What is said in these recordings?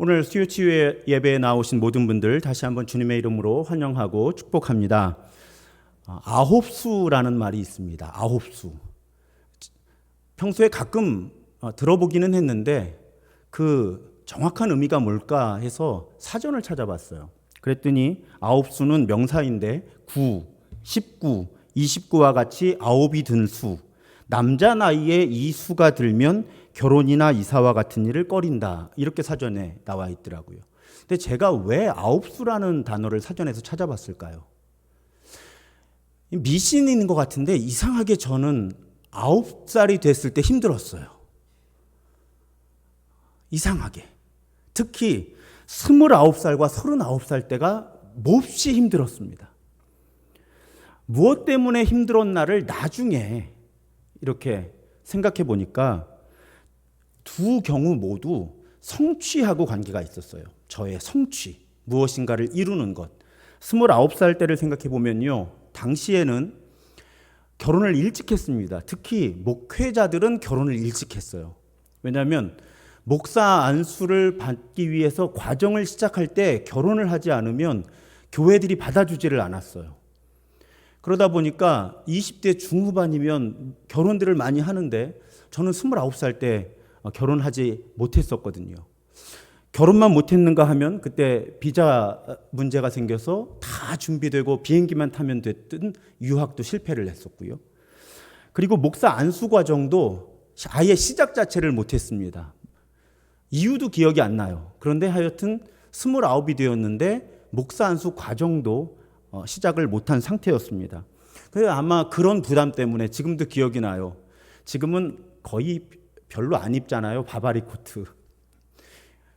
오늘 수요치유 예배에 나오신 모든 분들 다시 한번 주님의 이름으로 환영하고 축복합니다. 아홉수라는 말이 있습니다. 아홉수. 평소에 가끔 들어보기는 했는데 그 정확한 의미가 뭘까 해서 사전을 찾아봤어요. 그랬더니 아홉수는 명사인데 9, 19, 29와 같이 아홉이 든 수, 남자 나이에 이 수가 들면 결혼이나 이사와 같은 일을 꺼린다, 이렇게 사전에 나와 있더라고요. 근데 제가 왜 아홉수라는 단어를 사전에서 찾아봤을까요? 미신인 것 같은데 이상하게 저는 9살이 됐을 때 힘들었어요. 이상하게. 특히 29살과 39살 때가 몹시 힘들었습니다. 무엇 때문에 힘들었나를 나중에 이렇게 생각해 보니까 두 경우 모두 성취하고 관계가 있었어요. 저의 성취, 무엇인가를 이루는 것. 29살 때를 생각해 보면요, 당시에는 결혼을 일찍 했습니다. 특히 목회자들은 결혼을 일찍 했어요. 왜냐하면 목사 안수를 받기 위해서 과정을 시작할 때 결혼을 하지 않으면 교회들이 받아주지를 않았어요. 그러다 보니까 20대 중후반이면 결혼들을 많이 하는데 저는 29살 때 결혼하지 못했었거든요. 결혼만 못했는가 하면 그때 비자 문제가 생겨서 다 준비되고 비행기만 타면 됐든 유학도 실패를 했었고요. 그리고 목사 안수 과정도 아예 시작 자체를 못했습니다. 이유도 기억이 안 나요. 그런데 하여튼 29이 되었는데 목사 안수 과정도 시작을 못한 상태였습니다. 그래서 아마 그런 부담 때문에 지금도 기억이 나요. 지금은 거의 별로 안 입잖아요. 바바리 코트.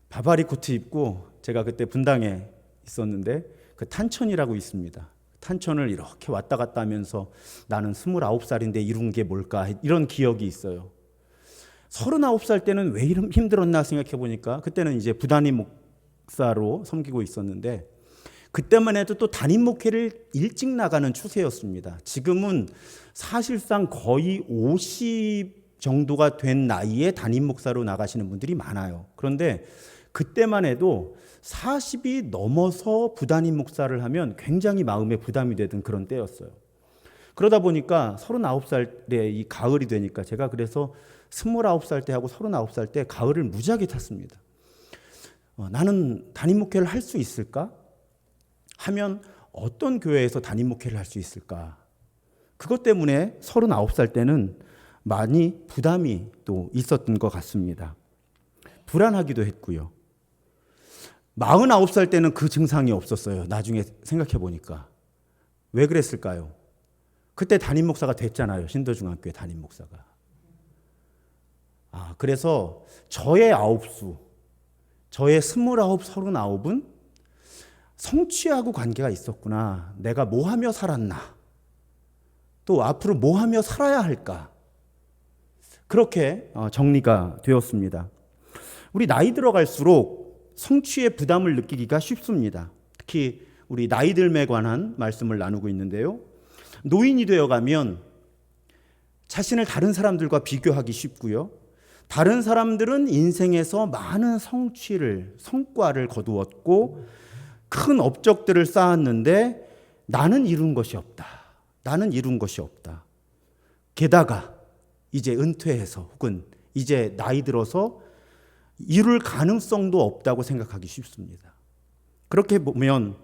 바바리 코트 입고 제가 그때 분당에 있었는데 그 탄천이라고 있습니다. 탄천을 이렇게 왔다 갔다 하면서 나는 29살인데 이룬 게 뭘까, 이런 기억이 있어요. 39살 때는 왜 이렇게 힘들었나 생각해 보니까 그때는 이제 부담임 목사로 섬기고 있었는데 그때만 해도 또 담임 목회를 일찍 나가는 추세였습니다. 지금은 사실상 거의 50 정도가 된 나이에 담임 목사로 나가시는 분들이 많아요. 그런데 그때만 해도 40이 넘어서 부담임 목사를 하면 굉장히 마음에 부담이 되던 그런 때였어요. 그러다 보니까 39살에 이 가을이 되니까 제가 그래서 29살 때하고 39살 때 가을을 무지하게 탔습니다. 나는 담임 목회를 할 수 있을까? 하면 어떤 교회에서 담임 목회를 할 수 있을까? 그것 때문에 39살 때는 많이 부담이 또 있었던 것 같습니다. 불안하기도 했고요. 49살 때는 그 증상이 없었어요. 나중에 생각해 보니까. 왜 그랬을까요? 그때 담임 목사가 됐잖아요. 신도중학교의 담임 목사가. 그래서 저의 9수, 저의 29, 39은 성취하고 관계가 있었구나. 내가 뭐 하며 살았나? 또 앞으로 뭐 하며 살아야 할까? 그렇게 정리가 되었습니다. 우리 나이 들어갈수록 성취의 부담을 느끼기가 쉽습니다. 특히 우리 나이 들에 관한 말씀을 나누고 있는데요. 노인이 되어가면 자신을 다른 사람들과 비교하기 쉽고요. 다른 사람들은 인생에서 많은 성과를 거두었고 큰 업적들을 쌓았는데 나는 이룬 것이 없다. 나는 이룬 것이 없다. 게다가 이제 은퇴해서 혹은 이제 나이 들어서 이룰 가능성도 없다고 생각하기 쉽습니다. 그렇게 보면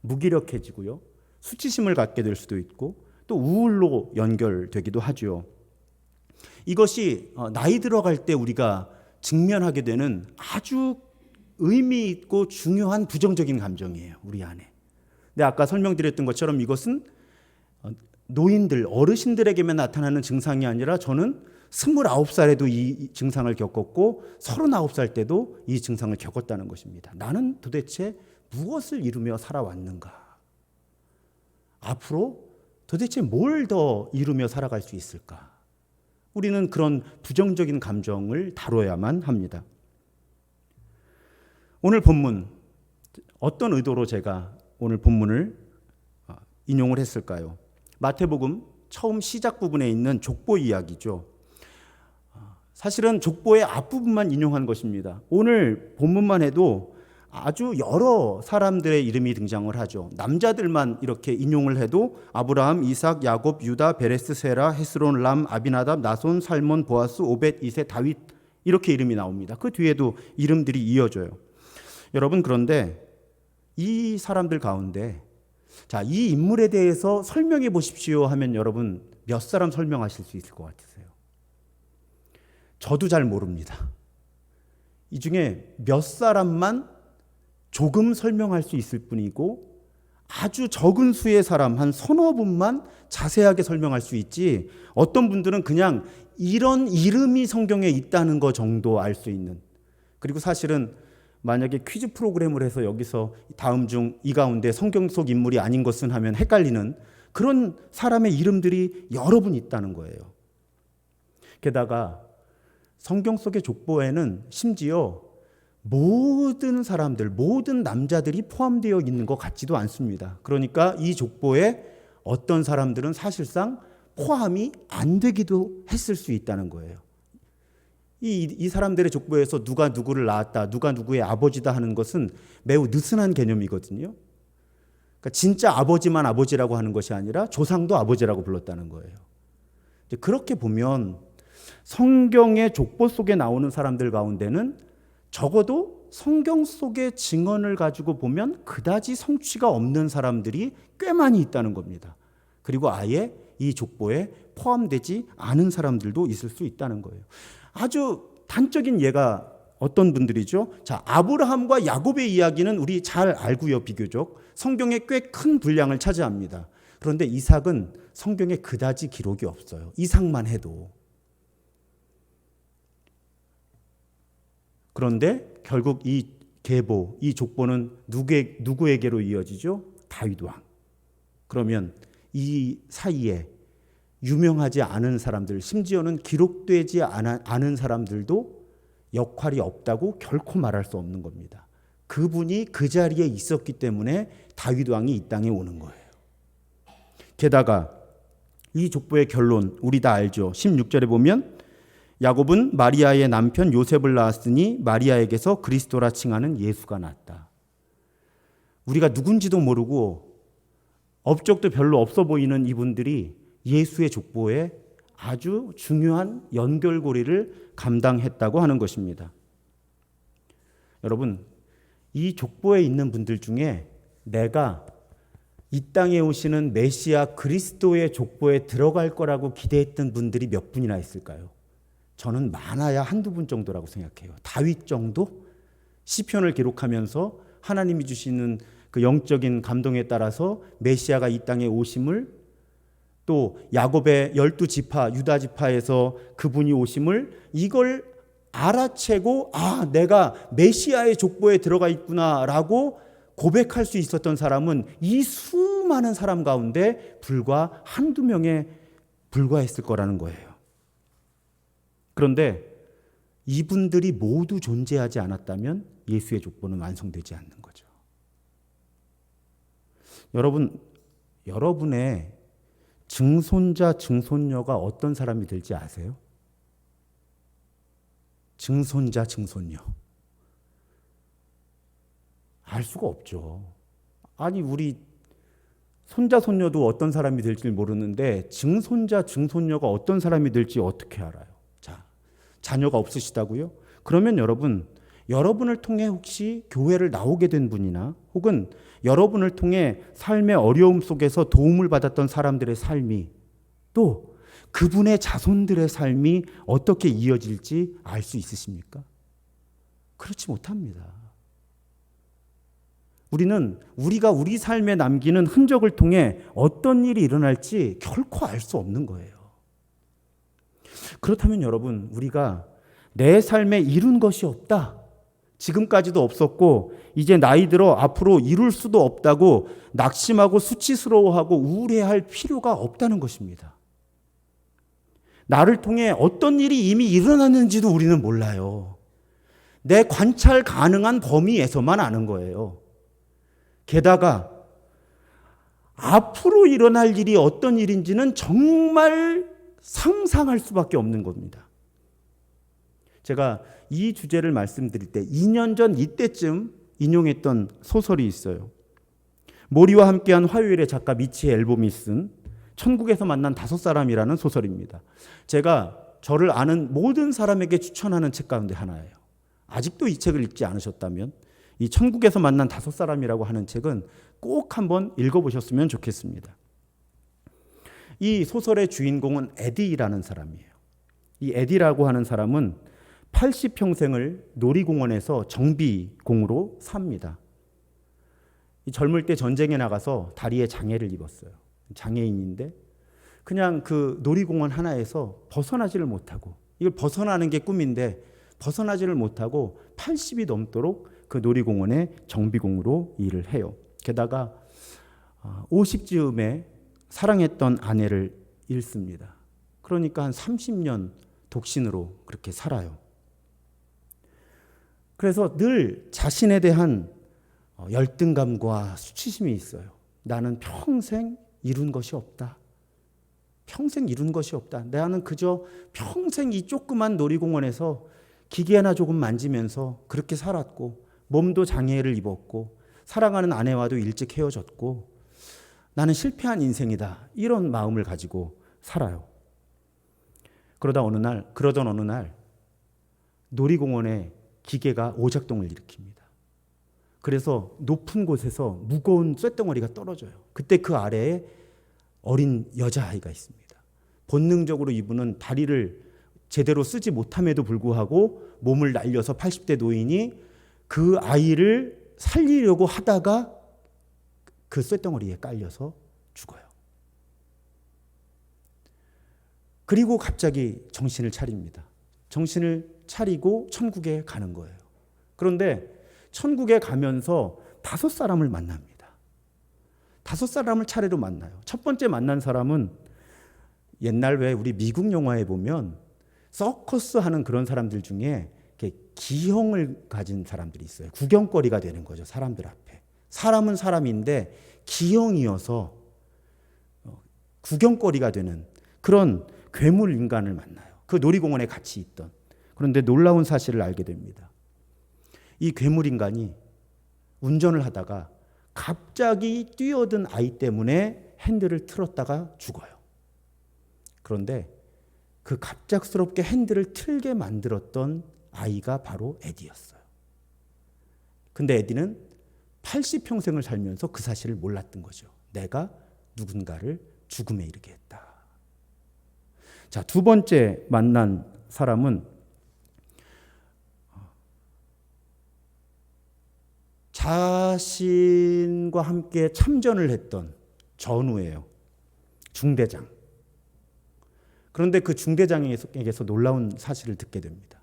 무기력해지고요. 수치심을 갖게 될 수도 있고 또 우울로 연결되기도 하죠. 이것이 나이 들어갈 때 우리가 직면하게 되는 아주 의미 있고 중요한 부정적인 감정이에요. 우리 안에. 근데 아까 설명드렸던 것처럼 이것은 노인들, 어르신들에게만 나타나는 증상이 아니라 저는 29살에도 이 증상을 겪었고 39살 때도 이 증상을 겪었다는 것입니다. 나는 도대체 무엇을 이루며 살아왔는가? 앞으로 도대체 뭘 더 이루며 살아갈 수 있을까? 우리는 그런 부정적인 감정을 다뤄야만 합니다. 오늘 본문, 어떤 의도로 제가 오늘 본문을 인용을 했을까요? 마태복음 처음 시작 부분에 있는 족보 이야기죠. 사실은 족보의 앞부분만 인용한 것입니다. 오늘 본문만 해도 아주 여러 사람들의 이름이 등장을 하죠. 남자들만 이렇게 인용을 해도 아브라함, 이삭, 야곱, 유다, 베레스, 세라, 헤스론, 람, 아비나답, 나손, 살몬, 보아스, 오벳, 이세, 다윗 이렇게 이름이 나옵니다. 그 뒤에도 이름들이 이어져요. 여러분, 그런데 이 사람들 가운데 자, 이 인물에 대해서 설명해 보십시오 하면 여러분 몇 사람 설명하실 수 있을 것 같으세요? 저도 잘 모릅니다. 이 중에 몇 사람만 조금 설명할 수 있을 뿐이고 아주 적은 수의 사람 한 서너 분만 자세하게 설명할 수 있지, 어떤 분들은 그냥 이런 이름이 성경에 있다는 것 정도 알 수 있는, 그리고 사실은 만약에 퀴즈 프로그램을 해서 여기서 다음 중 이 가운데 성경 속 인물이 아닌 것은 하면 헷갈리는 그런 사람의 이름들이 여러 분 있다는 거예요. 게다가 성경 속의 족보에는 심지어 모든 사람들, 모든 남자들이 포함되어 있는 것 같지도 않습니다. 그러니까 이 족보에 어떤 사람들은 사실상 포함이 안 되기도 했을 수 있다는 거예요. 이 사람들의 족보에서 누가 누구를 낳았다, 누가 누구의 아버지다 하는 것은 매우 느슨한 개념이거든요. 그러니까 진짜 아버지만 아버지라고 하는 것이 아니라 조상도 아버지라고 불렀다는 거예요. 그렇게 보면 성경의 족보 속에 나오는 사람들 가운데는 적어도 성경 속의 증언을 가지고 보면 그다지 성취가 없는 사람들이 꽤 많이 있다는 겁니다. 그리고 아예 이 족보에 포함되지 않은 사람들도 있을 수 있다는 거예요. 아주 단적인 예가 어떤 분들이죠? 자, 아브라함과 야곱의 이야기는 우리 잘 알고요, 비교적. 성경에 꽤 큰 분량을 차지합니다. 그런데 이삭은 성경에 그다지 기록이 없어요. 이삭만 해도. 그런데 결국 이 계보, 이 족보는 누구에게로 이어지죠? 다윗 왕. 그러면 이 사이에 유명하지 않은 사람들, 심지어는 기록되지 않은 사람들도 역할이 없다고 결코 말할 수 없는 겁니다. 그분이 그 자리에 있었기 때문에 다윗 왕이 이 땅에 오는 거예요. 게다가 이 족보의 결론 우리 다 알죠. 16절에 보면 야곱은 마리아의 남편 요셉을 낳았으니 마리아에게서 그리스도라 칭하는 예수가 났다. 우리가 누군지도 모르고 업적도 별로 없어 보이는 이분들이 예수의 족보에 아주 중요한 연결고리를 감당했다고 하는 것입니다. 여러분, 이 족보에 있는 분들 중에 내가 이 땅에 오시는 메시아 그리스도의 족보에 들어갈 거라고 기대했던 분들이 몇 분이나 있을까요? 저는 많아야 한두 분 정도라고 생각해요. 다윗 정도? 시편을 기록하면서 하나님이 주시는 그 영적인 감동에 따라서 메시아가 이 땅에 오심을, 또 야곱의 12지파, 유다 지파에서 그분이 오심을, 이걸 알아채고 내가 메시아의 족보에 들어가 있구나라고 고백할 수 있었던 사람은 이 수많은 사람 가운데 불과 한두 명에 불과했을 거라는 거예요. 그런데 이분들이 모두 존재하지 않았다면 예수의 족보는 완성되지 않는 거죠. 여러분의 증손자, 증손녀가 어떤 사람이 될지 아세요? 증손자, 증손녀. 알 수가 없죠. 아니, 우리 손자, 손녀도 어떤 사람이 될지 모르는데 증손자, 증손녀가 어떤 사람이 될지 어떻게 알아요? 자, 자녀가 없으시다고요? 그러면 여러분을 통해 혹시 교회를 나오게 된 분이나 혹은 여러분을 통해 삶의 어려움 속에서 도움을 받았던 사람들의 삶이, 또 그분의 자손들의 삶이 어떻게 이어질지 알 수 있으십니까? 그렇지 못합니다. 우리가 우리 삶에 남기는 흔적을 통해 어떤 일이 일어날지 결코 알 수 없는 거예요. 그렇다면 여러분, 우리가 내 삶에 이룬 것이 없다, 지금까지도 없었고 이제 나이 들어 앞으로 이룰 수도 없다고 낙심하고 수치스러워하고 우울해할 필요가 없다는 것입니다. 나를 통해 어떤 일이 이미 일어났는지도 우리는 몰라요. 내 관찰 가능한 범위에서만 아는 거예요. 게다가 앞으로 일어날 일이 어떤 일인지는 정말 상상할 수밖에 없는 겁니다. 제가 이 주제를 말씀드릴 때 2년 전 이때쯤 인용했던 소설이 있어요. 모리와 함께한 화요일의 작가 미치 앨범이 쓴 천국에서 만난 5사람이라는 소설입니다. 제가 저를 아는 모든 사람에게 추천하는 책 가운데 하나예요. 아직도 이 책을 읽지 않으셨다면 이 천국에서 만난 5사람이라고 하는 책은 꼭 한번 읽어보셨으면 좋겠습니다. 이 소설의 주인공은 에디라는 사람이에요. 이 에디라고 하는 사람은 80평생을 놀이공원에서 정비공으로 삽니다. 젊을 때 전쟁에 나가서 다리에 장애를 입었어요. 장애인인데 그냥 그 놀이공원 하나에서 벗어나지를 못하고, 이걸 벗어나는 게 꿈인데 벗어나지를 못하고 80이 넘도록 그 놀이공원의 정비공으로 일을 해요. 게다가 50쯤에 사랑했던 아내를 잃습니다. 그러니까 한 30년 독신으로 그렇게 살아요. 그래서 늘 자신에 대한 열등감과 수치심이 있어요. 나는 평생 이룬 것이 없다. 평생 이룬 것이 없다. 나는 그저 평생 이 조그만 놀이공원에서 기계나 조금 만지면서 그렇게 살았고, 몸도 장애를 입었고, 사랑하는 아내와도 일찍 헤어졌고, 나는 실패한 인생이다. 이런 마음을 가지고 살아요. 그러던 어느 날 놀이공원에 기계가 오작동을 일으킵니다. 그래서 높은 곳에서 무거운 쇳덩어리가 떨어져요. 그때 그 아래에 어린 여자아이가 있습니다. 본능적으로 이분은 다리를 제대로 쓰지 못함에도 불구하고 몸을 날려서 80대 노인이 그 아이를 살리려고 하다가 그 쇳덩어리에 깔려서 죽어요. 그리고 갑자기 정신을 차립니다. 정신을 차리고 천국에 가는 거예요. 그런데 천국에 가면서 5사람을 만납니다. 5사람을 차례로 만나요. 첫 번째 만난 사람은 옛날 왜 우리 미국 영화에 보면 서커스 하는 그런 사람들 중에 기형을 가진 사람들이 있어요. 구경거리가 되는 거죠, 사람들 앞에. 사람은 사람인데 기형이어서 구경거리가 되는 그런 괴물 인간을 만나요. 그 놀이공원에 같이 있던. 그런데 놀라운 사실을 알게 됩니다. 이 괴물 인간이 운전을 하다가 갑자기 뛰어든 아이 때문에 핸들을 틀었다가 죽어요. 그런데 그 갑작스럽게 핸들을 틀게 만들었던 아이가 바로 에디였어요. 근데 에디는 80평생을 살면서 그 사실을 몰랐던 거죠. 내가 누군가를 죽음에 이르게 했다. 자, 두 번째 만난 사람은 자신과 함께 참전을 했던 전우예요. 중대장. 그런데 그 중대장에게서 놀라운 사실을 듣게 됩니다.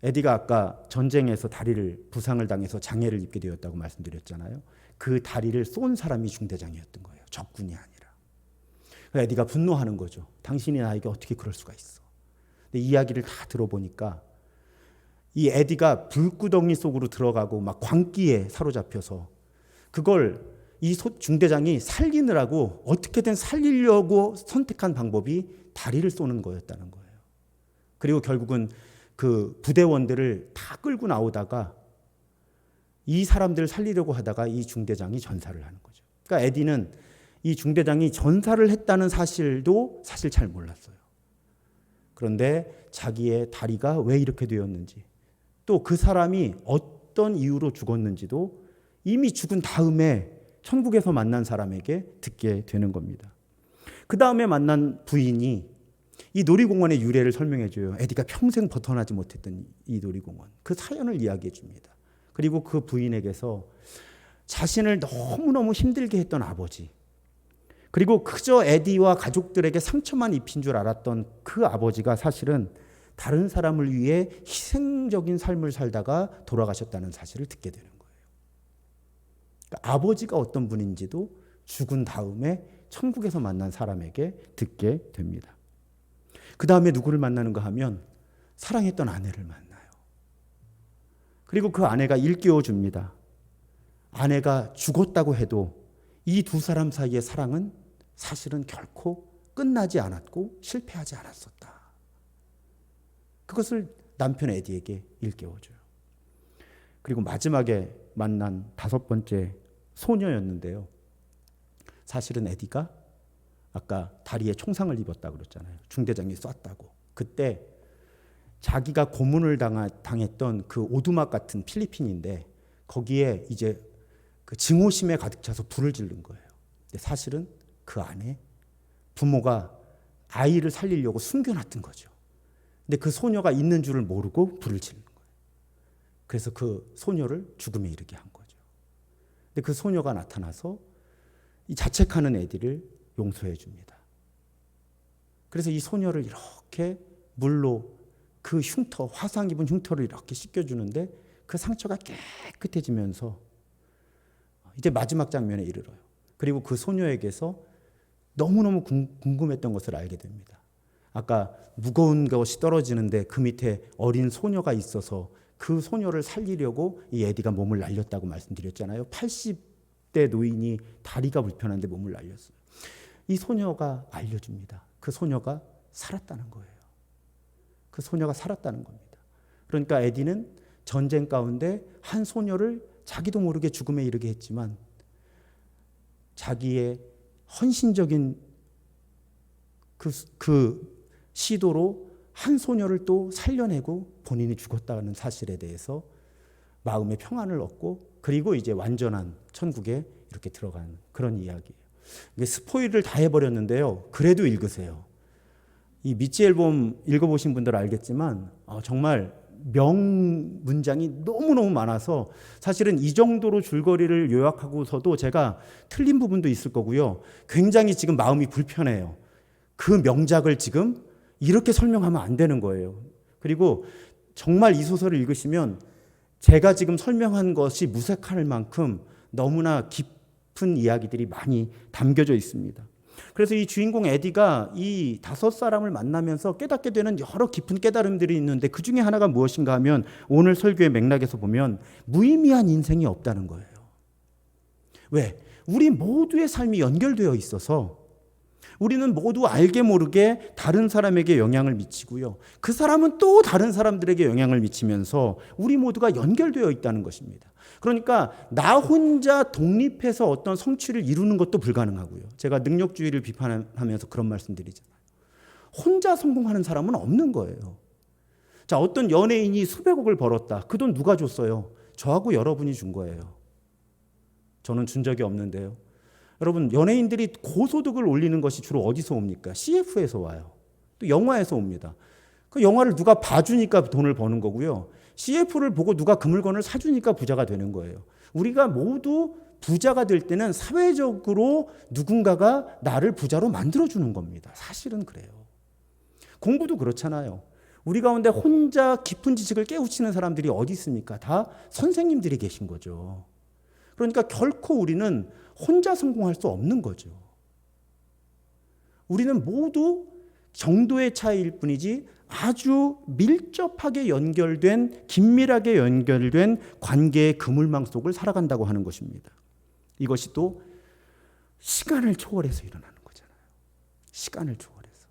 에디가 아까 전쟁에서 다리를 부상을 당해서 장애를 입게 되었다고 말씀드렸잖아요. 그 다리를 쏜 사람이 중대장이었던 거예요. 적군이 아니라. 에디가 분노하는 거죠. 당신이 나에게 어떻게 그럴 수가 있어. 근데 이야기를 다 들어보니까 이 에디가 불구덩이 속으로 들어가고 막 광기에 사로잡혀서 그걸 이 중대장이 살리느라고 어떻게든 살리려고 선택한 방법이 다리를 쏘는 거였다는 거예요. 그리고 결국은 그 부대원들을 다 끌고 나오다가 이 사람들을 살리려고 하다가 이 중대장이 전사를 하는 거죠. 그러니까 에디는 이 중대장이 전사를 했다는 사실도 사실 잘 몰랐어요. 그런데 자기의 다리가 왜 이렇게 되었는지, 또 그 사람이 어떤 이유로 죽었는지도 이미 죽은 다음에 천국에서 만난 사람에게 듣게 되는 겁니다. 그 다음에 만난 부인이 이 놀이공원의 유래를 설명해 줘요. 에디가 평생 벗어나지 못했던 이 놀이공원. 그 사연을 이야기해 줍니다. 그리고 그 부인에게서 자신을 너무너무 힘들게 했던 아버지, 그리고 그저 에디와 가족들에게 상처만 입힌 줄 알았던 그 아버지가 사실은 다른 사람을 위해 희생적인 삶을 살다가 돌아가셨다는 사실을 듣게 되는 거예요. 그러니까 아버지가 어떤 분인지도 죽은 다음에 천국에서 만난 사람에게 듣게 됩니다. 그 다음에 누구를 만나는가 하면 사랑했던 아내를 만나요. 그리고 그 아내가 일깨워 줍니다. 아내가 죽었다고 해도 이 두 사람 사이의 사랑은 사실은 결코 끝나지 않았고 실패하지 않았었다. 그것을 남편 에디에게 일깨워줘요. 그리고 마지막에 만난 5번째 소녀였는데요. 사실은 에디가 아까 다리에 총상을 입었다고 그랬잖아요. 중대장이 쐈다고. 그때 자기가 고문을 당했던 그 오두막 같은 필리핀인데 거기에 이제 그 증오심에 가득 차서 불을 지른 거예요. 근데 사실은 그 안에 부모가 아이를 살리려고 숨겨놨던 거죠. 근데 그 소녀가 있는 줄을 모르고 불을 지른 거예요. 그래서 그 소녀를 죽음에 이르게 한 거죠. 근데 그 소녀가 나타나서 이 자책하는 에디를 용서해 줍니다. 그래서 이 소녀를 이렇게 물로 그 흉터, 화상 입은 흉터를 이렇게 씻겨주는데 그 상처가 깨끗해지면서 이제 마지막 장면에 이르러요. 그리고 그 소녀에게서 너무너무 궁금했던 것을 알게 됩니다. 아까 무거운 것이 떨어지는데 그 밑에 어린 소녀가 있어서 그 소녀를 살리려고 이 에디가 몸을 날렸다고 말씀드렸잖아요. 80대 노인이 다리가 불편한데 몸을 날렸어요. 이 소녀가 알려줍니다. 그 소녀가 살았다는 거예요. 그 소녀가 살았다는 겁니다. 그러니까 에디는 전쟁 가운데 한 소녀를 자기도 모르게 죽음에 이르게 했지만 자기의 헌신적인 그 시도로 한 소녀를 또 살려내고 본인이 죽었다는 사실에 대해서 마음의 평안을 얻고 그리고 이제 완전한 천국에 이렇게 들어가는 그런 이야기예요. 이게 스포일을 다 해버렸는데요. 그래도 읽으세요. 이 미치 앨범 읽어보신 분들 알겠지만 정말 명문장이 너무너무 많아서 사실은 이 정도로 줄거리를 요약하고서도 제가 틀린 부분도 있을 거고요. 굉장히 지금 마음이 불편해요. 그 명작을 지금 이렇게 설명하면 안 되는 거예요. 그리고 정말 이 소설을 읽으시면 제가 지금 설명한 것이 무색할 만큼 너무나 깊은 이야기들이 많이 담겨져 있습니다. 그래서 이 주인공 에디가 이 5사람을 만나면서 깨닫게 되는 여러 깊은 깨달음들이 있는데 그 중에 하나가 무엇인가 하면 오늘 설교의 맥락에서 보면 무의미한 인생이 없다는 거예요. 왜? 우리 모두의 삶이 연결되어 있어서 우리는 모두 알게 모르게 다른 사람에게 영향을 미치고요. 그 사람은 또 다른 사람들에게 영향을 미치면서 우리 모두가 연결되어 있다는 것입니다. 그러니까 나 혼자 독립해서 어떤 성취를 이루는 것도 불가능하고요. 제가 능력주의를 비판하면서 그런 말씀드리잖아요. 혼자 성공하는 사람은 없는 거예요. 자, 어떤 연예인이 수백억을 벌었다. 그 돈 누가 줬어요? 저하고 여러분이 준 거예요. 저는 준 적이 없는데요. 여러분, 연예인들이 고소득을 올리는 것이 주로 어디서 옵니까? CF에서 와요. 또 영화에서 옵니다. 그 영화를 누가 봐주니까 돈을 버는 거고요. CF를 보고 누가 그 물건을 사주니까 부자가 되는 거예요. 우리가 모두 부자가 될 때는 사회적으로 누군가가 나를 부자로 만들어주는 겁니다. 사실은 그래요. 공부도 그렇잖아요. 우리 가운데 혼자 깊은 지식을 깨우치는 사람들이 어디 있습니까? 다 선생님들이 계신 거죠. 그러니까 결코 우리는 혼자 성공할 수 없는 거죠. 우리는 모두 정도의 차이일 뿐이지 아주 밀접하게 연결된, 긴밀하게 연결된 관계의 그물망 속을 살아간다고 하는 것입니다. 이것이 또 시간을 초월해서 일어나는 거잖아요. 시간을 초월해서.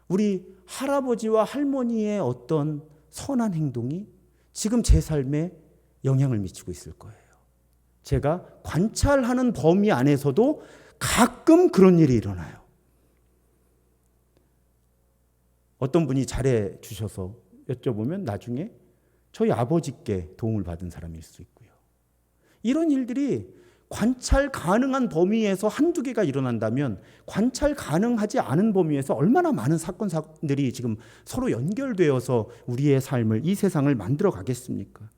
우리 할아버지와 할머니의 어떤 선한 행동이 지금 제 삶에 영향을 미치고 있을 거예요. 제가 관찰하는 범위 안에서도 가끔 그런 일이 일어나요. 어떤 분이 잘해 주셔서 여쭤보면 나중에 저희 아버지께 도움을 받은 사람일 수 있고요. 이런 일들이 관찰 가능한 범위에서 한두 개가 일어난다면 관찰 가능하지 않은 범위에서 얼마나 많은 사건들이 지금 서로 연결되어서 우리의 삶을, 이 세상을 만들어 가겠습니까?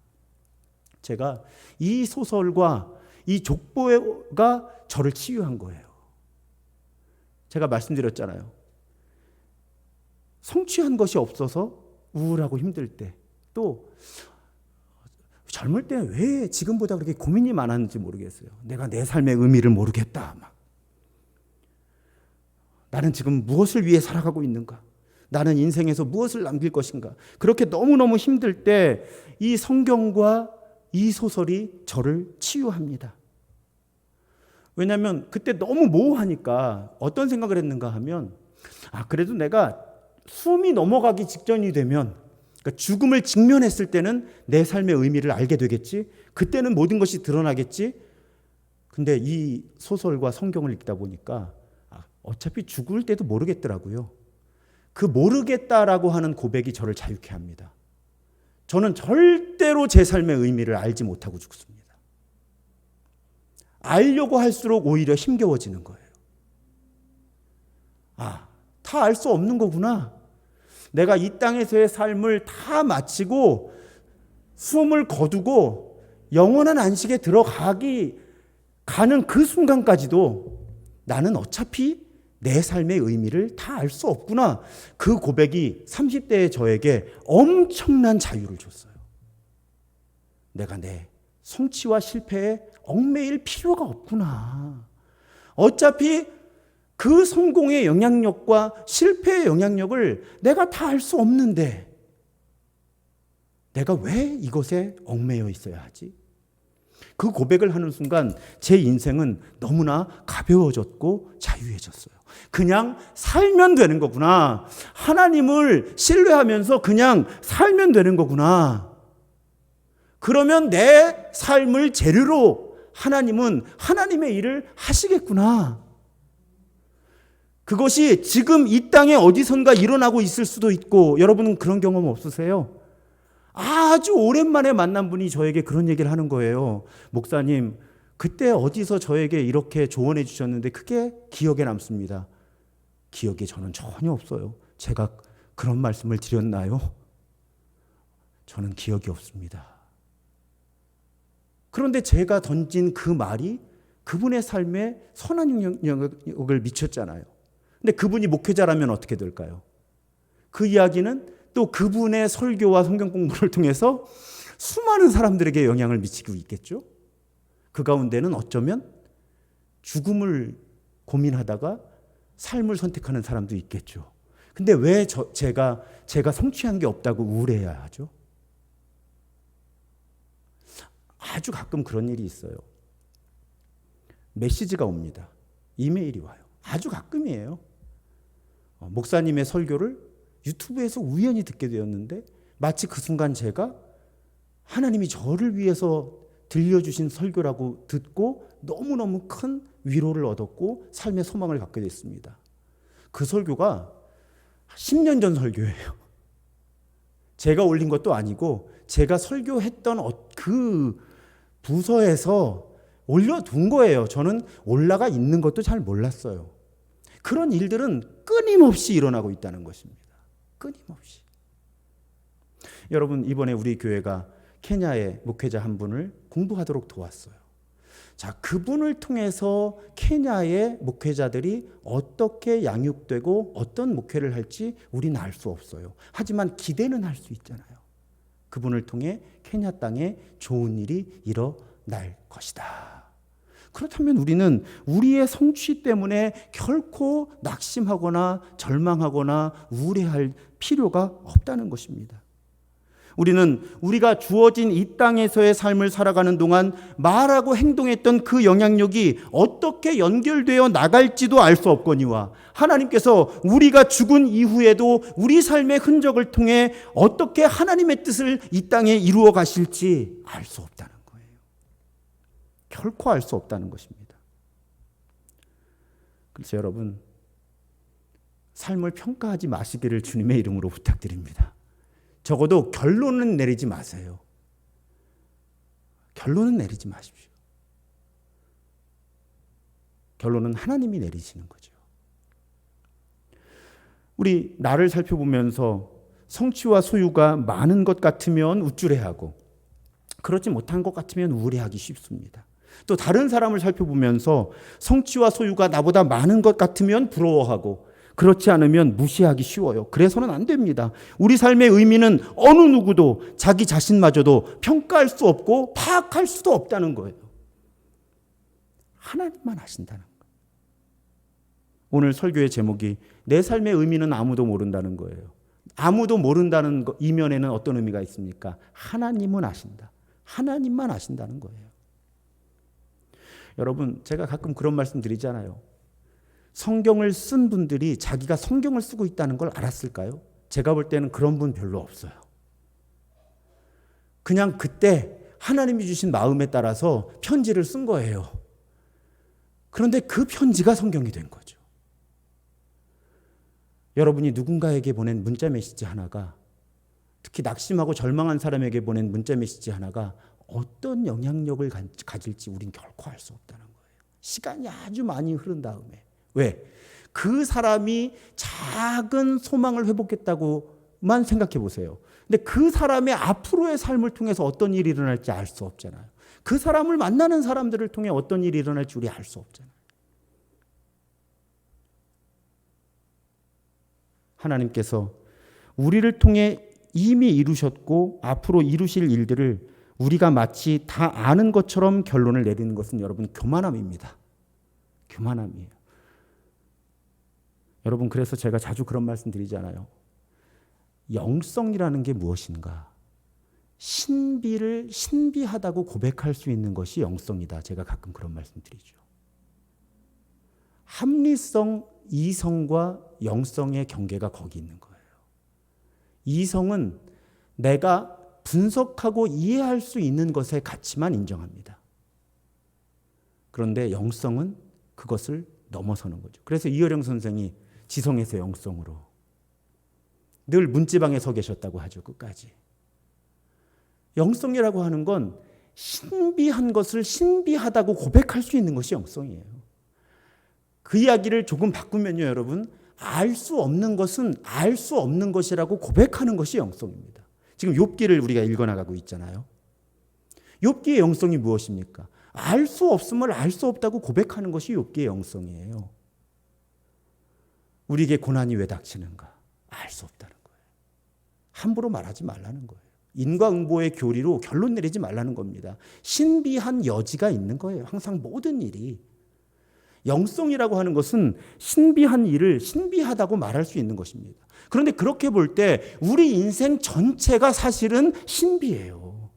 제가 이 소설과 이 족보가 저를 치유한 거예요. 제가 말씀드렸잖아요. 성취한 것이 없어서 우울하고 힘들 때, 또 젊을 때 왜 지금보다 그렇게 고민이 많았는지 모르겠어요. 내가 내 삶의 의미를 모르겠다. 나는 지금 무엇을 위해 살아가고 있는가? 나는 인생에서 무엇을 남길 것인가? 그렇게 너무너무 힘들 때 이 성경과 이 소설이 저를 치유합니다. 왜냐하면 그때 너무 모호하니까 어떤 생각을 했는가 하면 그래도 내가 숨이 넘어가기 직전이 되면, 그러니까 죽음을 직면했을 때는 내 삶의 의미를 알게 되겠지. 그때는 모든 것이 드러나겠지. 근데 이 소설과 성경을 읽다 보니까 어차피 죽을 때도 모르겠더라고요. 그 모르겠다라고 하는 고백이 저를 자유케 합니다. 저는 절대로 제 삶의 의미를 알지 못하고 죽습니다. 알려고 할수록 오히려 힘겨워지는 거예요. 다 알 수 없는 거구나. 내가 이 땅에서의 삶을 다 마치고 숨을 거두고 영원한 안식에 가는 그 순간까지도 나는 어차피 내 삶의 의미를 다 알 수 없구나. 그 고백이 30대의 저에게 엄청난 자유를 줬어요. 내가 내 성취와 실패에 얽매일 필요가 없구나. 어차피 그 성공의 영향력과 실패의 영향력을 내가 다 알 수 없는데 내가 왜 이것에 얽매여 있어야 하지? 그 고백을 하는 순간 제 인생은 너무나 가벼워졌고 자유해졌어요. 그냥 살면 되는 거구나. 하나님을 신뢰하면서 그냥 살면 되는 거구나. 그러면 내 삶을 재료로 하나님은 하나님의 일을 하시겠구나. 그것이 지금 이 땅에 어디선가 일어나고 있을 수도 있고, 여러분은 그런 경험 없으세요? 아주 오랜만에 만난 분이 저에게 그런 얘기를 하는 거예요. 목사님, 그때 어디서 저에게 이렇게 조언해 주셨는데 그게 기억에 남습니다. 기억이 저는 전혀 없어요. 제가 그런 말씀을 드렸나요? 저는 기억이 없습니다. 그런데 제가 던진 그 말이 그분의 삶에 선한 영향력을 미쳤잖아요. 근데 그분이 목회자라면 어떻게 될까요? 그 이야기는 또 그분의 설교와 성경 공부를 통해서 수많은 사람들에게 영향을 미치고 있겠죠. 그 가운데는 어쩌면 죽음을 고민하다가 삶을 선택하는 사람도 있겠죠. 근데 왜 제가 성취한 게 없다고 우울해야 하죠? 아주 가끔 그런 일이 있어요. 메시지가 옵니다. 이메일이 와요. 아주 가끔이에요. 목사님의 설교를 유튜브에서 우연히 듣게 되었는데 마치 그 순간 제가 하나님이 저를 위해서 들려주신 설교라고 듣고 너무너무 큰 위로를 얻었고 삶의 소망을 갖게 됐습니다. 그 설교가 10년 전 설교예요. 제가 올린 것도 아니고 제가 설교했던 그 부서에서 올려둔 거예요. 저는 올라가 있는 것도 잘 몰랐어요. 그런 일들은 끊임없이 일어나고 있다는 것입니다. 끊임없이. 여러분, 이번에 우리 교회가 케냐의 목회자 한 분을 공부하도록 도왔어요. 자, 그분을 통해서 케냐의 목회자들이 어떻게 양육되고 어떤 목회를 할지 우리는 알 수 없어요. 하지만 기대는 할 수 있잖아요. 그분을 통해 케냐 땅에 좋은 일이 일어날 것이다. 그렇다면 우리는 우리의 성취 때문에 결코 낙심하거나 절망하거나 우울해할 필요가 없다는 것입니다. 우리는 우리가 주어진 이 땅에서의 삶을 살아가는 동안 말하고 행동했던 그 영향력이 어떻게 연결되어 나갈지도 알 수 없거니와 하나님께서 우리가 죽은 이후에도 우리 삶의 흔적을 통해 어떻게 하나님의 뜻을 이 땅에 이루어 가실지 알 수 없다는 거예요. 결코 알 수 없다는 것입니다. 그래서 여러분, 삶을 평가하지 마시기를 주님의 이름으로 부탁드립니다. 적어도 결론은 내리지 마세요. 결론은 내리지 마십시오. 결론은 하나님이 내리시는 거죠. 우리 나를 살펴보면서 성취와 소유가 많은 것 같으면 우쭐해하고 그렇지 못한 것 같으면 우울해하기 쉽습니다. 또 다른 사람을 살펴보면서 성취와 소유가 나보다 많은 것 같으면 부러워하고 그렇지 않으면 무시하기 쉬워요. 그래서는 안 됩니다. 우리 삶의 의미는 어느 누구도 자기 자신마저도 평가할 수 없고 파악할 수도 없다는 거예요. 하나님만 아신다는 거예요. 오늘 설교의 제목이 내 삶의 의미는 아무도 모른다는 거예요. 아무도 모른다는 이면에는 어떤 의미가 있습니까? 하나님은 아신다. 하나님만 아신다는 거예요. 여러분, 제가 가끔 그런 말씀 드리잖아요. 성경을 쓴 분들이 자기가 성경을 쓰고 있다는 걸 알았을까요? 제가 볼 때는 그런 분 별로 없어요. 그냥 그때 하나님이 주신 마음에 따라서 편지를 쓴 거예요. 그런데 그 편지가 성경이 된 거죠. 여러분이 누군가에게 보낸 문자 메시지 하나가, 특히 낙심하고 절망한 사람에게 보낸 문자 메시지 하나가 어떤 영향력을 가질지 우린 결코 알 수 없다는 거예요. 시간이 아주 많이 흐른 다음에. 왜? 그 사람이 작은 소망을 회복했다고만 생각해 보세요. 근데 그 사람의 앞으로의 삶을 통해서 어떤 일이 일어날지 알 수 없잖아요. 그 사람을 만나는 사람들을 통해 어떤 일이 일어날지 우리 알 수 없잖아요. 하나님께서 우리를 통해 이미 이루셨고 앞으로 이루실 일들을 우리가 마치 다 아는 것처럼 결론을 내리는 것은 여러분 교만함입니다. 교만함이에요. 여러분, 그래서 제가 자주 그런 말씀 드리잖아요. 영성이라는 게 무엇인가? 신비를 신비하다고 고백할 수 있는 것이 영성이다. 제가 가끔 그런 말씀 드리죠. 합리성, 이성과 영성의 경계가 거기 있는 거예요. 이성은 내가 분석하고 이해할 수 있는 것의 가치만 인정합니다. 그런데 영성은 그것을 넘어서는 거죠. 그래서 이어령 선생이 지성에서 영성으로 늘 문지방에 서 계셨다고 하죠. 끝까지. 영성이라고 하는 건 신비한 것을 신비하다고 고백할 수 있는 것이 영성이에요. 그 이야기를 조금 바꾸면요, 여러분. 알 수 없는 것은 알 수 없는 것이라고 고백하는 것이 영성입니다. 지금 욥기를 우리가 읽어나가고 있잖아요. 욥기의 영성이 무엇입니까? 알 수 없음을 알 수 없다고 고백하는 것이 욥기의 영성이에요. 우리에게 고난이 왜 닥치는가? 알 수 없다는 거예요. 함부로 말하지 말라는 거예요. 인과응보의 교리로 결론 내리지 말라는 겁니다. 신비한 여지가 있는 거예요. 항상 모든 일이. 영성이라고 하는 것은 신비한 일을 신비하다고 말할 수 있는 것입니다. 그런데 그렇게 볼 때 우리 인생 전체가 사실은 신비해요.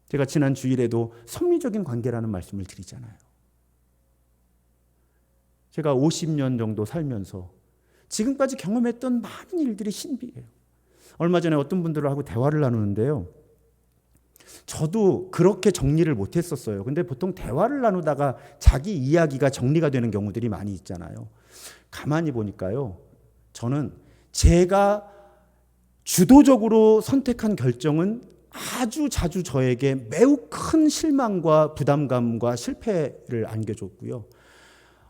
제가 지난 주일에도 섭리적인 관계라는 말씀을 드리잖아요. 제가 50년 정도 살면서 지금까지 경험했던 많은 일들이 신비해요. 얼마 전에 어떤 분들하고 대화를 나누는데요. 저도 그렇게 정리를 못했었어요. 근데 보통 대화를 나누다가 자기 이야기가 정리가 되는 경우들이 많이 있잖아요. 가만히 보니까요. 저는 제가 주도적으로 선택한 결정은 아주 자주 저에게 매우 큰 실망과 부담감과 실패를 안겨줬고요.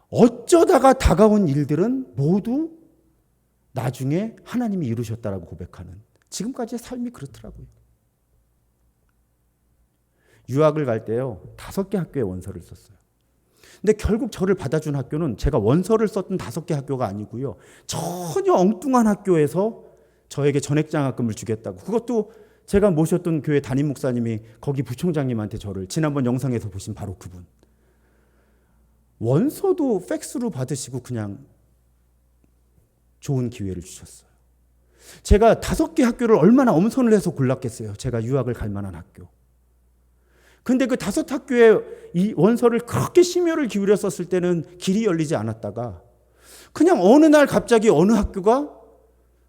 어쩌다가 다가온 일들은 모두 나중에 하나님이 이루셨다라고 고백하는 지금까지의 삶이 그렇더라고요. 유학을 갈 때요. 5개 학교에 원서를 썼어요. 근데 결국 저를 받아준 학교는 제가 원서를 썼던 5개 학교가 아니고요. 전혀 엉뚱한 학교에서 저에게 전액장학금을 주겠다고. 그것도 제가 모셨던 교회 담임 목사님이 거기 부총장님한테 저를 지난번 영상에서 보신 바로 그분. 원서도 팩스로 받으시고 그냥 좋은 기회를 주셨어요. 제가 5개 학교를 얼마나 엄선을 해서 골랐겠어요. 제가 유학을 갈 만한 학교. 근데 그 5학교에 이 원서를 그렇게 심혈을 기울여 썼을 때는 길이 열리지 않았다가 그냥 어느 날 갑자기 어느 학교가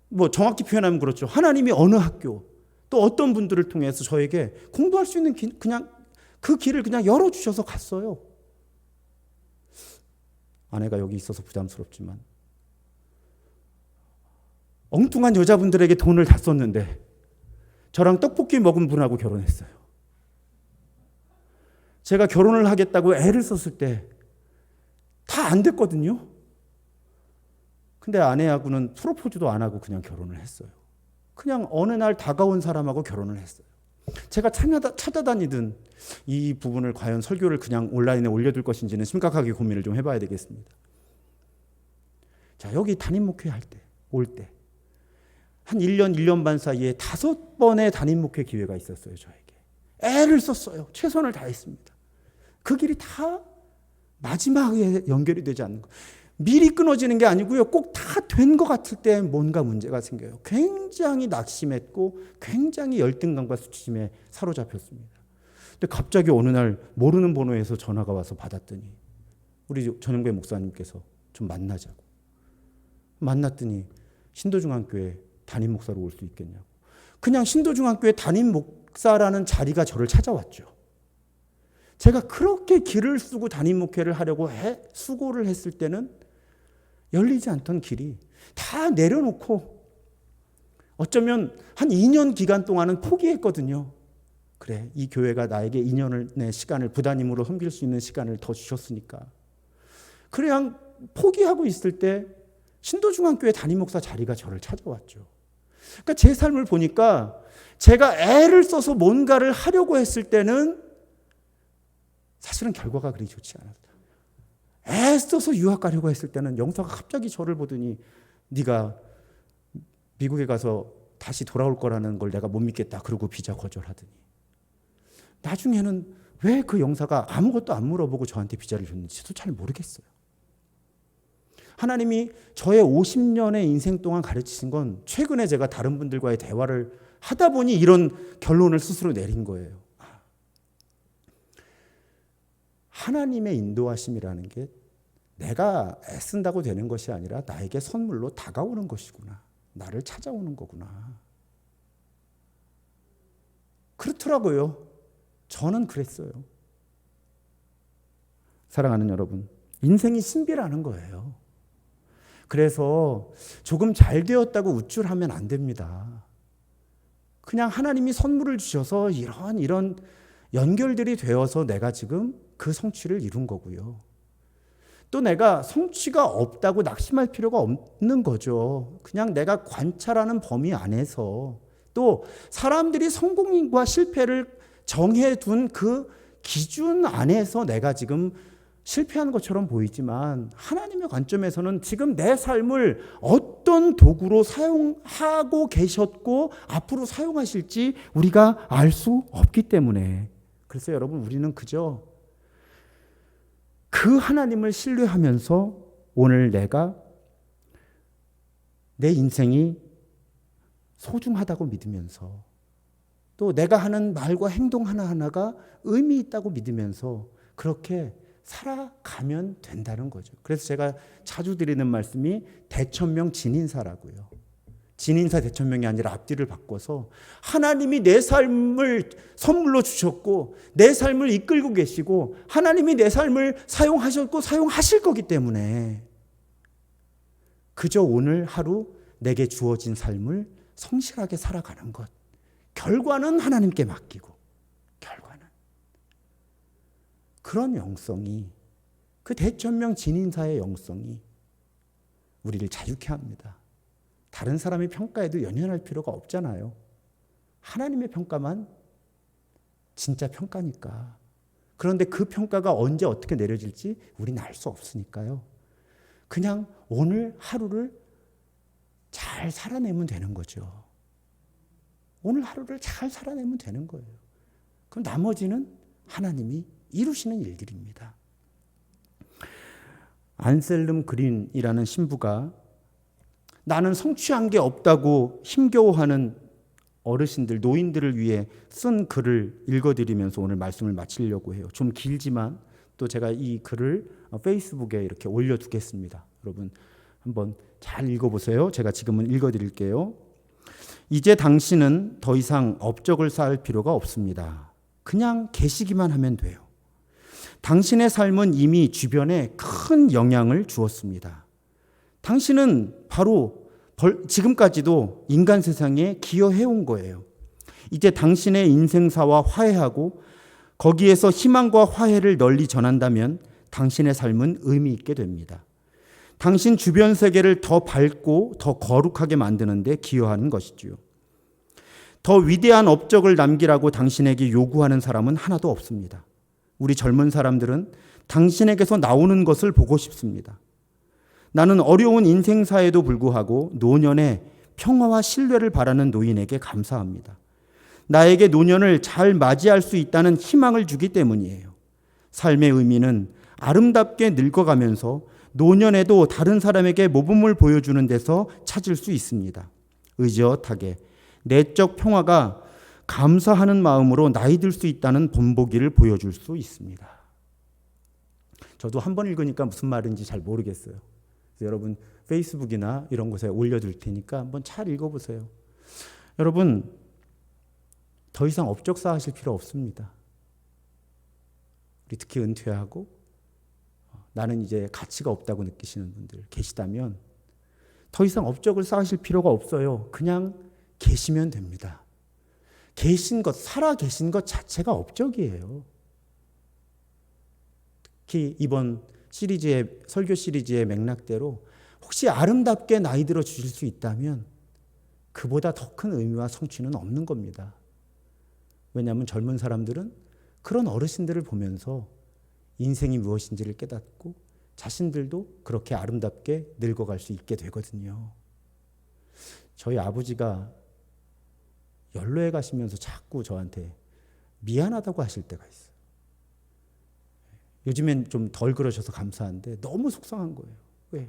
뭐 정확히 표현하면 그렇죠. 하나님이 어느 학교 또 어떤 분들을 통해서 저에게 공부할 수 있는 그냥 그 길을 그냥 열어주셔서 갔어요. 아내가 여기 있어서 부담스럽지만 엉뚱한 여자분들에게 돈을 다 썼는데 저랑 떡볶이 먹은 분하고 결혼했어요. 제가 결혼을 하겠다고 애를 썼을 때 다 안 됐거든요. 근데 아내하고는 프로포즈도 안 하고 그냥 결혼을 했어요. 그냥 어느 날 다가온 사람하고 결혼을 했어요. 제가 찾아다니던 이 부분을 과연 설교를 그냥 온라인에 올려둘 것인지는 심각하게 고민을 좀 해봐야 되겠습니다. 자, 여기 담임 목회 할 때, 올 때 한 1년, 1년 반 사이에 5번의 담임 목회 기회가 있었어요. 저에게. 애를 썼어요. 최선을 다했습니다. 그 길이 다 마지막에 연결이 되지 않는 거. 미리 끊어지는 게 아니고요. 꼭 다 된 것 같을 때 뭔가 문제가 생겨요. 굉장히 낙심했고 굉장히 열등감과 수치심에 사로잡혔습니다. 근데 갑자기 어느 날 모르는 번호에서 전화가 와서 받았더니 우리 전영배 목사님께서 좀 만나자고. 만났더니 신도중앙교회 담임 목사로 올 수 있겠냐고. 그냥 신도중앙교회 담임 목사라는 자리가 저를 찾아왔죠. 제가 그렇게 길을 쓰고 담임 목회를 하려고 수고를 했을 때는 열리지 않던 길이 다 내려놓고 어쩌면 한 2년 기간 동안은 포기했거든요. 그래, 이 교회가 나에게 2년의 시간을 부담임으로 섬길 수 있는 시간을 더 주셨으니까. 그냥 포기하고 있을 때 신도중앙교회 담임 목사 자리가 저를 찾아왔죠. 그러니까 제 삶을 보니까 제가 애를 써서 뭔가를 하려고 했을 때는 사실은 결과가 그리 좋지 않았다. 애 써서 유학 가려고 했을 때는 영사가 갑자기 저를 보더니 네가 미국에 가서 다시 돌아올 거라는 걸 내가 못 믿겠다. 그러고 비자 거절하더니 나중에는 왜 그 영사가 아무것도 안 물어보고 저한테 비자를 줬는지도 잘 모르겠어요. 하나님이 저의 50년의 인생 동안 가르치신 건 최근에 제가 다른 분들과의 대화를 하다 보니 이런 결론을 스스로 내린 거예요. 하나님의 인도하심이라는 게 내가 애쓴다고 되는 것이 아니라 나에게 선물로 다가오는 것이구나. 나를 찾아오는 거구나. 그렇더라고요. 저는 그랬어요. 사랑하는 여러분, 인생이 신비라는 거예요. 그래서 조금 잘 되었다고 우쭐하면 안 됩니다. 그냥 하나님이 선물을 주셔서 이런 연결들이 되어서 내가 지금 그 성취를 이룬 거고요. 또 내가 성취가 없다고 낙심할 필요가 없는 거죠. 그냥 내가 관찰하는 범위 안에서 또 사람들이 성공과 실패를 정해둔 그 기준 안에서 내가 지금 실패한 것처럼 보이지만 하나님의 관점에서는 지금 내 삶을 어떤 도구로 사용하고 계셨고 앞으로 사용하실지 우리가 알 수 없기 때문에 그래서 여러분 우리는 그저 그 하나님을 신뢰하면서 오늘 내가 내 인생이 소중하다고 믿으면서 또 내가 하는 말과 행동 하나하나가 의미 있다고 믿으면서 그렇게 살아가면 된다는 거죠. 그래서 제가 자주 드리는 말씀이 대천명 진인사라고요. 진인사 대천명이 아니라 앞뒤를 바꿔서 하나님이 내 삶을 선물로 주셨고 내 삶을 이끌고 계시고 하나님이 내 삶을 사용하셨고 사용하실 거기 때문에 그저 오늘 하루 내게 주어진 삶을 성실하게 살아가는 것. 결과는 하나님께 맡기고 결과는. 그런 영성이 그 대천명 진인사의 영성이 우리를 자유케 합니다. 다른 사람의 평가에도 연연할 필요가 없잖아요. 하나님의 평가만 진짜 평가니까. 그런데 그 평가가 언제 어떻게 내려질지 우리는 알 수 없으니까요. 그냥 오늘 하루를 잘 살아내면 되는 거죠. 오늘 하루를 잘 살아내면 되는 거예요. 그럼 나머지는 하나님이 이루시는 일들입니다. 안셀름 그린이라는 신부가 나는 성취한 게 없다고 힘겨워하는 어르신들, 노인들을 위해 쓴 글을 읽어드리면서 오늘 말씀을 마치려고 해요. 좀 길지만 또 제가 이 글을 페이스북에 이렇게 올려두겠습니다. 여러분 한번 잘 읽어보세요. 제가 지금은 읽어드릴게요. 이제 당신은 더 이상 업적을 쌓을 필요가 없습니다. 그냥 계시기만 하면 돼요. 당신의 삶은 이미 주변에 큰 영향을 주었습니다. 당신은 바로 지금까지도 인간 세상에 기여해온 거예요. 이제 당신의 인생사와 화해하고 거기에서 희망과 화해를 널리 전한다면 당신의 삶은 의미 있게 됩니다. 당신 주변 세계를 더 밝고 더 거룩하게 만드는 데 기여하는 것이지요. 더 위대한 업적을 남기라고 당신에게 요구하는 사람은 하나도 없습니다. 우리 젊은 사람들은 당신에게서 나오는 것을 보고 싶습니다. 나는 어려운 인생사에도 불구하고 노년의 평화와 신뢰를 바라는 노인에게 감사합니다. 나에게 노년을 잘 맞이할 수 있다는 희망을 주기 때문이에요. 삶의 의미는 아름답게 늙어가면서 노년에도 다른 사람에게 모범을 보여주는 데서 찾을 수 있습니다. 의젓하게 내적 평화가 감사하는 마음으로 나이 들 수 있다는 본보기를 보여줄 수 있습니다. 저도 한 번 읽으니까 무슨 말인지 잘 모르겠어요. 그래서 여러분 페이스북이나 이런 곳에 올려둘 테니까 한번 잘 읽어보세요. 여러분 더 이상 업적 쌓으실 필요 없습니다. 우리 특히 은퇴하고 나는 이제 가치가 없다고 느끼시는 분들 계시다면 더 이상 업적을 쌓으실 필요가 없어요. 그냥 계시면 됩니다. 계신 것, 살아 계신 것 자체가 업적이에요. 특히 이번 시리즈의 설교 시리즈의 맥락대로 혹시 아름답게 나이 들어 주실 수 있다면 그보다 더 큰 의미와 성취는 없는 겁니다. 왜냐하면 젊은 사람들은 그런 어르신들을 보면서 인생이 무엇인지를 깨닫고 자신들도 그렇게 아름답게 늙어갈 수 있게 되거든요. 저희 아버지가 연로에 가시면서 자꾸 저한테 미안하다고 하실 때가 있어요. 요즘엔 좀 덜 그러셔서 감사한데 너무 속상한 거예요. 왜요?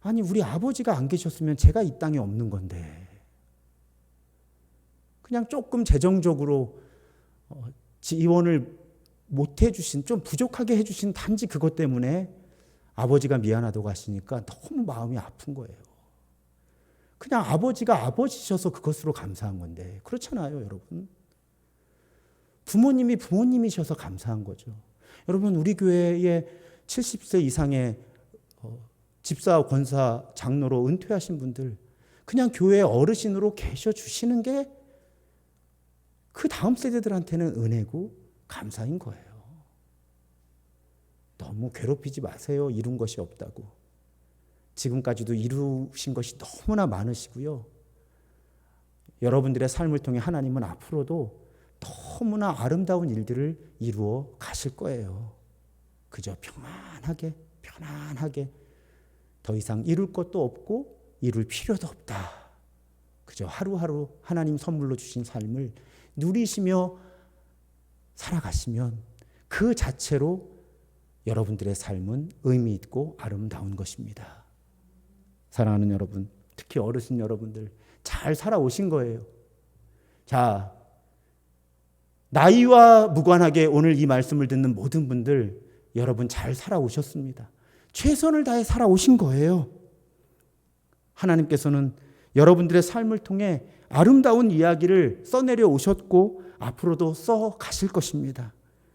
아니 우리 아버지가 안 계셨으면 제가 이 땅에 없는 건데 그냥 조금 재정적으로 지원을 못 해주신, 좀 부족하게 해주신 단지 그것 때문에 아버지가 미안하다고 하시니까 너무 마음이 아픈 거예요. 그냥 아버지가 아버지셔서 그것으로 감사한 건데 그렇잖아요, 여러분. 부모님이 부모님이셔서 감사한 거죠. 여러분 우리 교회에 70세 이상의 집사, 권사, 장로로 은퇴하신 분들 그냥 교회 어르신으로 계셔 주시는 게 그 다음 세대들한테는 은혜고 감사인 거예요. 너무 괴롭히지 마세요. 이룬 것이 없다고. 지금까지도 이루신 것이 너무나 많으시고요. 여러분들의 삶을 통해 하나님은 앞으로도 너무나 아름다운 일들을 이루어 가실 거예요. 그저 편안하게 더 이상 이룰 것도 없고 이룰 필요도 없다. 그저 하루하루 하나님 선물로 주신 삶을 누리시며 살아가시면 그 자체로 여러분들의 삶은 의미 있고 아름다운 것입니다. 사랑하는 여러분, 특히 어르신 여러분들 잘 살아오신 거예요. 자, 나이와 무관하게 오늘 이 말씀을 듣는 모든 분들 여러분 잘 살아오셨습니다. 최선을 다해 살아오신 거예요. 하나님께서는 여러분들의 삶을 통해 아름다운 이야기를 써내려 오셨고 앞으로도 써 가실 것입니다.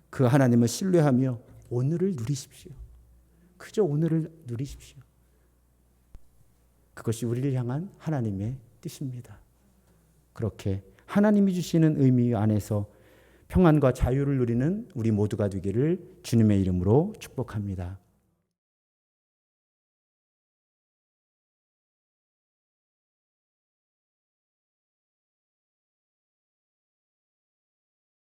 그 하나님을 신뢰하며 오늘을 누리십시오. 그저 오늘을 누리십시오. 그것이 우리를 향한 하나님의 뜻입니다. 그렇게 하나님이 주시는 의미 안에서 평안과 자유를 누리는 우리 모두가 되기를 주님의 이름으로 축복합니다.